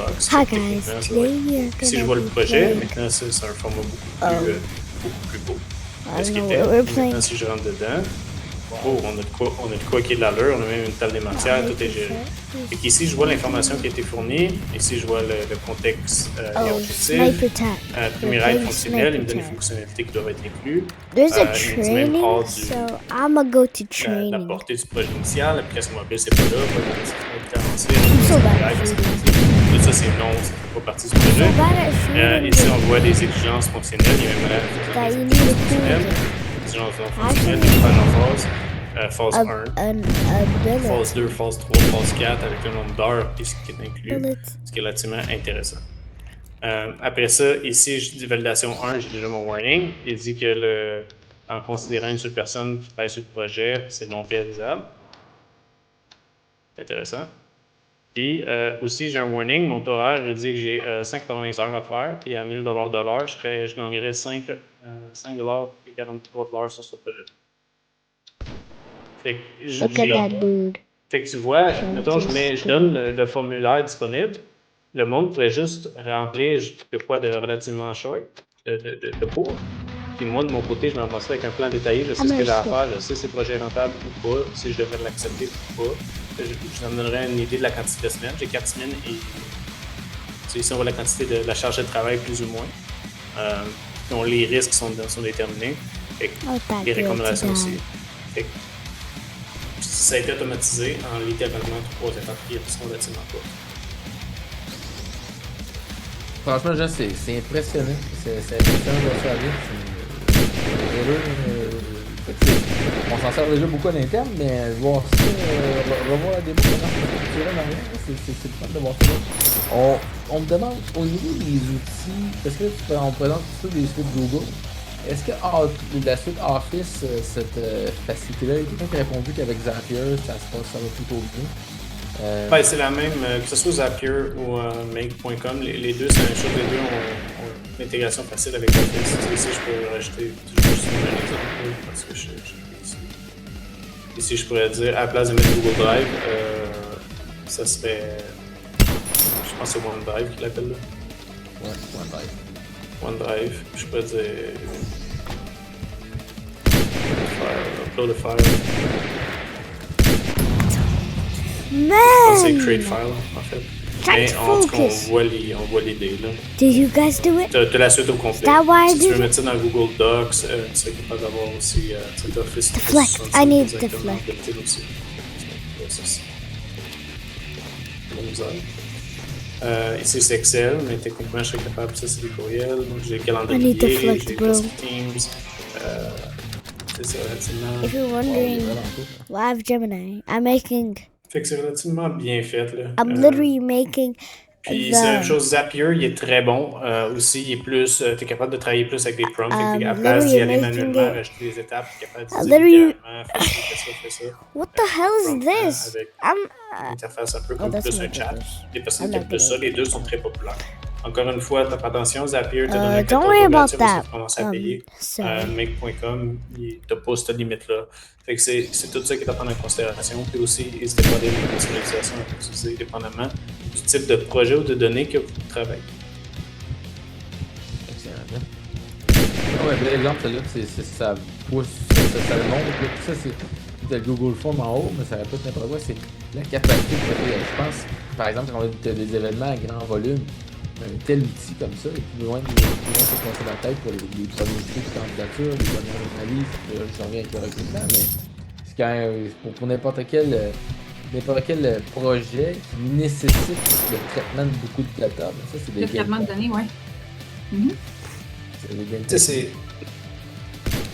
Docs. Hi guys, today we are Si je vois le projet, maintenant c'est un format beaucoup plus beau que ce qui était. Maintenant, si je rentre dedans, oh, on a de quoi qui est de l'allure, on a même une table des matières, tout est géré. Et qu'ici, je vois l'information qui a été fournie. Ici, je vois le contexte et objectif. Première règle fonctionnelle, il me donne les fonctionnalités qui doivent être incluses. There's a Il me dit même hors training, so I'm gonna go to la training. portée du projet initial. L'application mobile, c'est pas là. So bad at shooting. Tout ça, c'est non, ça fait pas partie du projet. So bad at shooting. Ici, on voit des exigences fonctionnelles. Il y a même That des you need exigences to fonctionnelles. cool Exigences fonctionnelles, des phases. Phase 1, bullet. phase 2, phase 3, phase 4 avec le nombre d'heures et ce qui est inclus, Bullet. ce qui est relativement intéressant. Après ça, ici, je dis validation 1, j'ai déjà mon warning. Il dit que en considérant une seule personne qui travaille sur le projet, c'est non réalisable. Intéressant. Puis aussi, j'ai un warning, mon horaire, il dit que j'ai 580 heures à faire, puis à 1000 de l'heure, je gagnerais 5 et 43 dollars sur ce projet. Fait que, Look at that dude. Fait que tu vois, mettons, je donne le formulaire disponible. Le monde pourrait juste remplir de quoi de relativement short, de court. Puis moi, de mon côté, je m'en avec un plan détaillé. Je sais ce que j'ai à faire. Je sais si le projet est rentable ou pas, si je devrais l'accepter ou pas. Je vous donnerai une idée de la quantité de semaines. J'ai 4 semaines et ici, on voit la quantité de la charge de travail plus ou moins. Donc, les risques sont déterminés. Fait que les recommandations aussi. Fait que, ça a été automatisé en littéralement 3 étapes qui sont relativement courtes. Franchement, Jean, c'est impressionnant. C'est impressionnant de voir ça aller. On s'en sert déjà beaucoup à l'interne, mais voir ça, revoir la démo, comment ça fonctionne en rien, c'est le fun de voir ça. On me demande, au niveau des outils, parce que on présente tout ça des suites Google, est-ce que la suite Office, cette facilité-là, il y a quelqu'un qui a répondu qu'avec Zapier, ça va plutôt bien? C'est la même, que ce soit Zapier ou Make.com, les deux, c'est la même chose. Les deux ont une intégration facile avec Office. Ici, je peux rajouter juste un exemple parce que je ici. Ici, je pourrais dire, à la place de mettre Google Drive, ça serait, je pense que c'est OneDrive qu'il l'appelle là. Ouais, OneDrive, je pourrais dire upload a file. Man! C'est create file en fait. Mais en tout cas, on voit l'idée là. Did you guys do it? T'as la suite au complet. That why I Si tu veux did mettre ça dans Google Docs, tu serais capable d'avoir aussi Office. The flex. I need the flex. Ici c'est Excel, mais techniquement je serais capable, ça c'est des courriels, donc j'ai le calendrier, I need the j'ai flex, les bro. Teams, c'est ça relativement. If you're wondering, Live Gemini, I'm making. Fait que c'est relativement bien fait là. I'm literally making. Puis c'est la même chose, Zapier, il est très bon. Aussi, il est plus, t'es capable de travailler plus avec des prompts, fait que t'es à la place d'y aller manuellement, rajouter des étapes, t'es capable de dire littéralement, fais ça. What the hell is this? Avec une interface un peu comme plus un chat. Les personnes qui aiment plus ça, les deux sont très populaires. Encore une fois, t'as pas attention, Zapier te donne un don't worry about that. Tu commences à payer. Make.com, t'as pas cette limite-là. Fait que c'est tout ça qui est à prendre en considération. Puis aussi, n'hésitez pas à des personnalisations à utiliser dépendamment du type de projet ou de données que vous travaillez. Excellent. Ah ouais, par exemple, là, ça pousse, ça le montre. Ça, c'est le Google Form en haut, mais ça répète n'importe quoi. C'est la capacité de je pense, par exemple, quand on a des événements à grand volume, un tel outil comme ça est plus loin de se passer la tête pour les premiers trucs de candidature, les premières analyses, je reviens avec le recrutement, mais c'est quand même pour n'importe quel projet qui nécessite le traitement de beaucoup de data. Ça, c'est des le traitement de données, oui.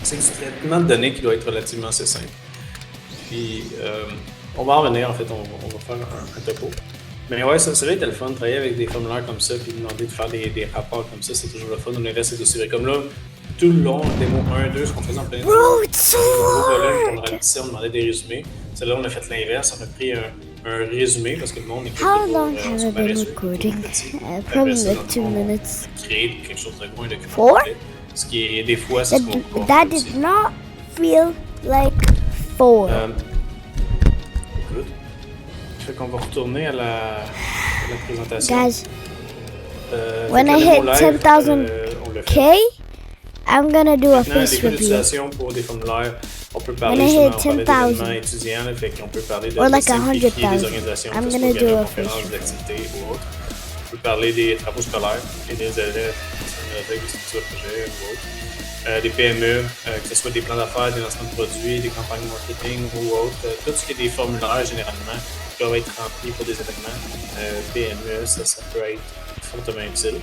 C'est du traitement de données qui doit être relativement assez simple. Puis, on va en revenir, en fait, on va faire un topo. Mais ouais, ça serait le fun de travailler avec des formulaires comme ça, puis demander de faire des rapports comme ça, c'est toujours le fun. Le reste, c'est aussi vrai. Comme là, tout le long, démo 1, 2, ce qu'on faisait en plein temps. Bro, it's so hard! On ralentissait, on demandait des résumés. Celle-là, on a fait l'inverse, on a pris un résumé parce que le monde écrit. How long have I been recording? Probably like 2 minutes. Créer quelque chose de moins de 4? Ce qui est des fois, c'est ce qu'on That did not feel like 4. Écoute, fait qu'on va retourner à la la présentation. Guys, When when I hit 10,000 on le fait. K, I'm gonna do a Maintenant, les face cas review. d'utilisation pour des formulaires, on peut When parler I justement, hit on parlait 10,000, d'événements étudiants, là, fait qu'on peut parler de or like simplifier 100,000, des organisations, I'm que ce gonna soit do via a des conférences, face des activités ou autres. On peut parler des travaux scolaires et des élèves, des structures de projet ou autres. Des PME, que ce soit des plans d'affaires, des lancements de produits, des campagnes marketing ou autres. Tout ce qui est des formulaires, généralement, qui doivent être remplis pour des événements. PME, ça peut être fortement utile.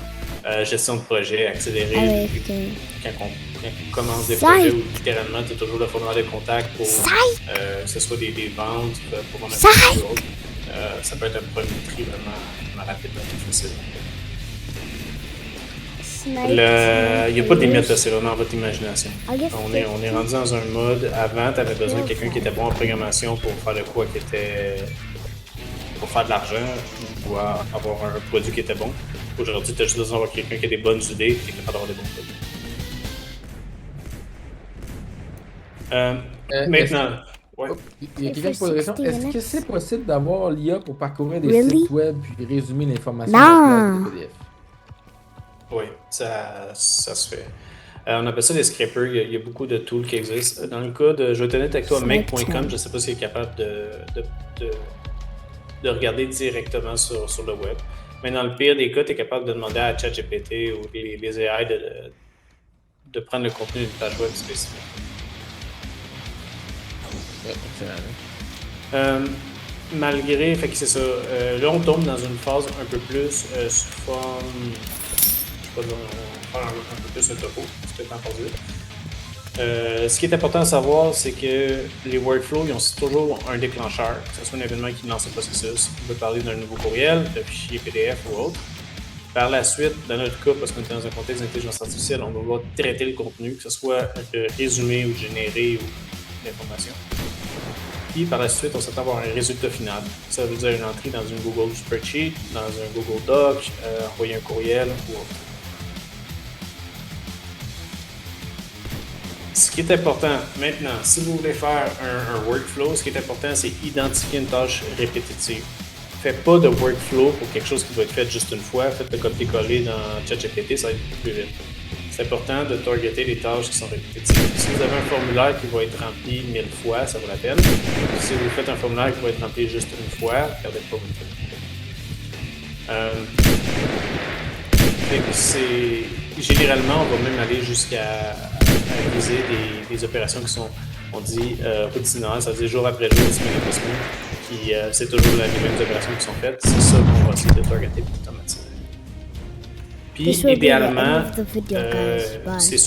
Gestion de projet, accélérée. Everything. Quand on commence des Psych. projets où littéralement tu as toujours le formulaire de contact pour que ce soit des ventes, pour vendre un produit ou autre. Ça peut être un premier tri vraiment rapide, vraiment facile. Il n'y a pas de limite, c'est vraiment votre imagination. On est rendu dans un mode, avant, tu avais besoin de quelqu'un qui était bon en programmation pour faire de quoi qui était. Pour faire de l'argent ou avoir un produit qui était bon. Aujourd'hui, tu as juste besoin d'avoir quelqu'un qui a des bonnes idées et qui est capable d'avoir des bons produits. Maintenant, ouais. Il y a quelqu'un qui pose la question. Est-ce que c'est possible d'avoir l'IA pour parcourir des Really? sites web puis résumer l'information Non. dans le PDF? Oui, ça se fait. On appelle ça des scrapers. Il y a beaucoup de tools qui existent. Dans le cas de, je vais te donner avec toi, make.com, je ne sais pas s'il est capable de regarder directement sur le web. Mais dans le pire des cas, tu es capable de demander à ChatGPT ou les AI de prendre le contenu d'une page web spécifique. Malgré, fait que c'est ça. Là, on tombe dans une phase un peu plus sous forme. Je sais pas, on va faire un peu plus un topo, c'est peut-être temps pour dire. Ce qui est important à savoir, c'est que les workflows, ils ont toujours un déclencheur, que ce soit un événement qui lance le processus. On peut parler d'un nouveau courriel, d'un fichier PDF ou autre. Par la suite, dans notre cas, parce qu'on est dans un contexte d'intelligence artificielle, on va devoir traiter le contenu, que ce soit résumé ou généré ou l'information. Puis par la suite, on s'attend à avoir un résultat final. Ça veut dire une entrée dans une Google Spreadsheet, dans un Google Doc, envoyer un courriel ou autre. Ce qui est important maintenant, si vous voulez faire un workflow, ce qui est important, c'est identifier une tâche répétitive. Faites pas de workflow pour quelque chose qui doit être fait juste une fois. Faites le copier-coller dans ChatGPT, ça va être plus vite. C'est important de targeter les tâches qui sont répétitives. Si vous avez un formulaire qui va être rempli 1000 fois, ça vaut la peine. Si vous faites un formulaire qui va être rempli juste une fois, perdez pas votre temps. Généralement, on va même aller jusqu'à utiliser des opérations qui sont, on dit, routinaires, ça veut dire jour après jour, semaine après semaine, puis c'est toujours les mêmes opérations qui sont faites. C'est ça qu'on va essayer de targeter pour automatiser. Puis, idéalement, c'est